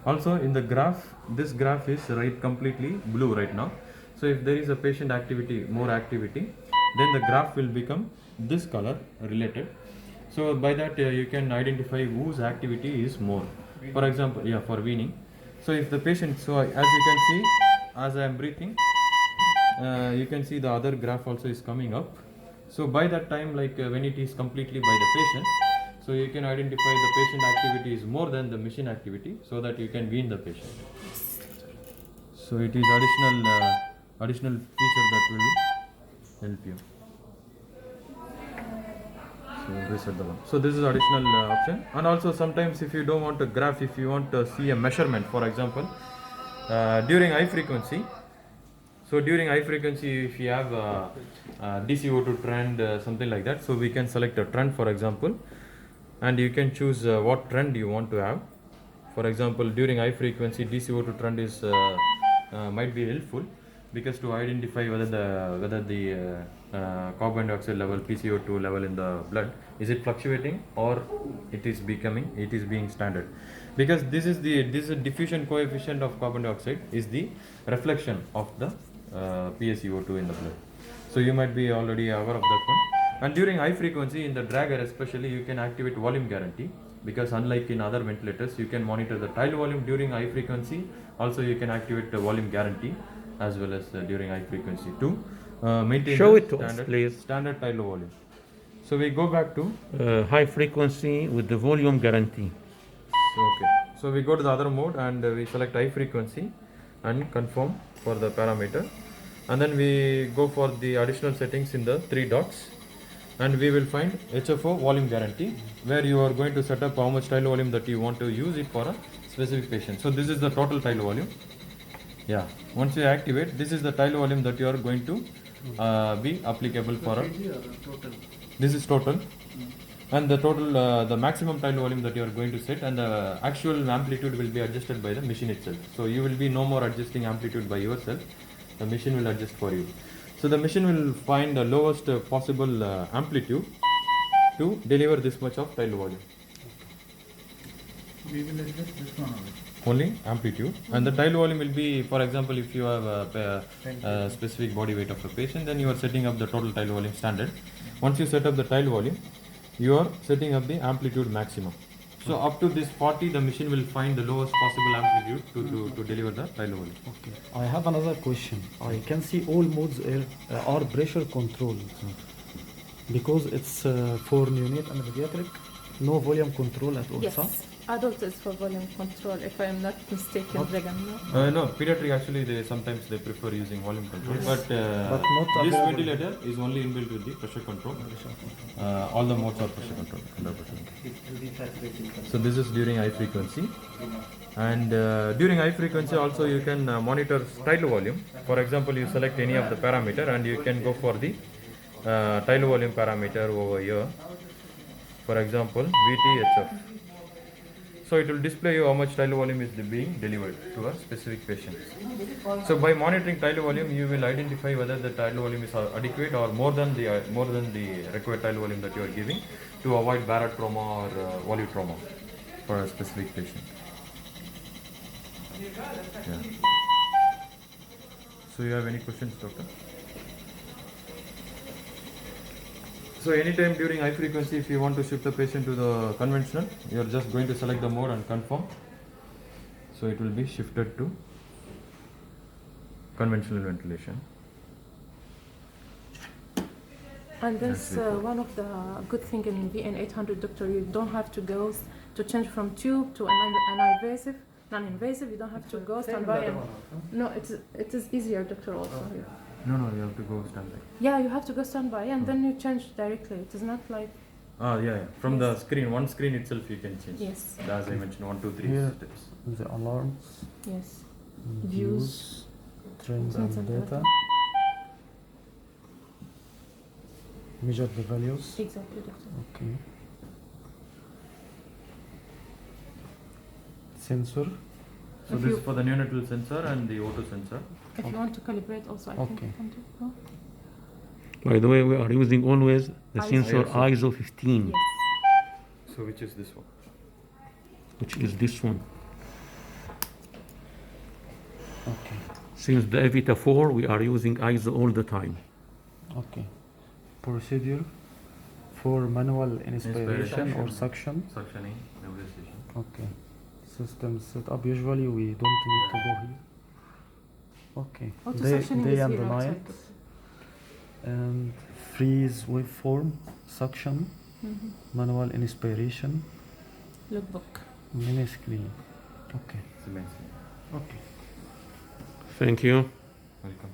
Also in the graph, this graph is completely blue right now. So if there is a patient activity, more activity, then the graph will become this color related. So by that you can identify whose activity is more. For example, yeah, for weaning. So if the patient, so as you can see, as I am breathing, you can see the other graph also is coming up. So by that time, when it is completely by the patient, so you can identify the patient activity is more than the machine activity, so that you can wean the patient. So it is additional feature that will help you. So reset the one. So this is additional option. And also sometimes if you don't want a graph, if you want to see a measurement, for example, during high frequency. So during high frequency, if you have DCO2 trend, something like that, so we can select a trend, for example, and you can choose what trend you want to have. For example, during high frequency, DCO2 trend is might be helpful, because to identify whether the carbon dioxide level, PCO2 level in the blood, is it fluctuating or it is being standard, because this is a diffusion coefficient of carbon dioxide is the reflection of the PaCO2 in the blood. So you might be already aware of that one. And during high frequency in the dragger especially, you can activate volume guarantee, because unlike in other ventilators, you can monitor the tidal volume during high frequency. Also you can activate the volume guarantee as well as during high frequency to maintain Show the it to us, please. standard tidal volume. So we go back to High frequency with the volume guarantee. so we go to the other mode and we select high frequency and confirm for the parameter, and then we go for the additional settings in the 3 dots, and we will find HFO volume guarantee, where you are going to set up how much tidal volume that you want to use it for a specific patient. So this is the total tidal volume. Yeah, once you activate, this is the tidal volume that you are going to be applicable for a this is total, and the total the maximum tidal volume that you are going to set, and the actual amplitude will be adjusted by the machine itself. So you will be no more adjusting amplitude by yourself, the machine will adjust for you. So the machine will find the lowest possible amplitude to deliver this much of tidal volume. We will adjust this one Only amplitude, and the tidal volume will be, for example, if you have a specific body weight of a patient, then you are setting up the total tidal volume standard. Once you set up the tidal volume, you are setting up the amplitude maximum. So up to this 40, the machine will find the lowest possible amplitude to deliver the tidal volume. Okay. I have another question. I can see all modes are pressure controlled. Because it's for neonate and pediatric, no volume control at all. Yes, Huh? adult is for volume control, if I am not mistaken, Regan. No? No, pediatric actually sometimes they prefer using volume control, Yes. but But not this available. ventilator is only inbuilt with the pressure control. All the modes are pressure control, 100%. So this is during high frequency, and during high frequency also you can monitor tidal volume. For example, you select any of the parameter and you can go for the tidal volume parameter over here. For example, VTHF. So it will display you how much tidal volume is being delivered to a specific patient. So by monitoring tidal volume, you will identify whether the tidal volume is adequate or more than the required tidal volume that you are giving, to avoid barotrauma or volutrauma for a specific patient. Yeah. So you have any questions, doctor? So anytime during high frequency, if you want to shift the patient to the conventional, you are just going to select the mode and confirm. So it will be shifted to conventional ventilation. And that's one of the good thing in VN800, doctor. You don't have to go to change from tube to non-invasive. Non-invasive, you don't have to go stand by. No, it is easier, doctor. Also. No, you have to go standby. Yeah, you have to go stand by and then you change directly. It is not like. Yeah. From the screen, one screen itself you can change. Yes. As I mentioned, 1, 2, 3 Here. steps. The alarms, Yes. views, trends and data. Measure the values. Exactly, doctor. Okay. Sensor. So If this you- is for the neonatal sensor and the O2 sensor. If you want to calibrate also, I think Okay. you can do. No? By the way, we are using always the sensor ISO. ISO 15, Yes. So which is this one? which is this one. Okay. Since the Evita 4, we are using ISO all the time. Okay. Procedure for manual inspiration or Inspiration. suction. Suctioning, nebulization. Okay. System setup. Usually we don't need to go here. Okay. Auto Day, suctioning day is and here night. outside. And freeze waveform suction. Manual inspiration. Lookbook. Mini screen. Okay. It's amazing. Okay. Thank you. Welcome.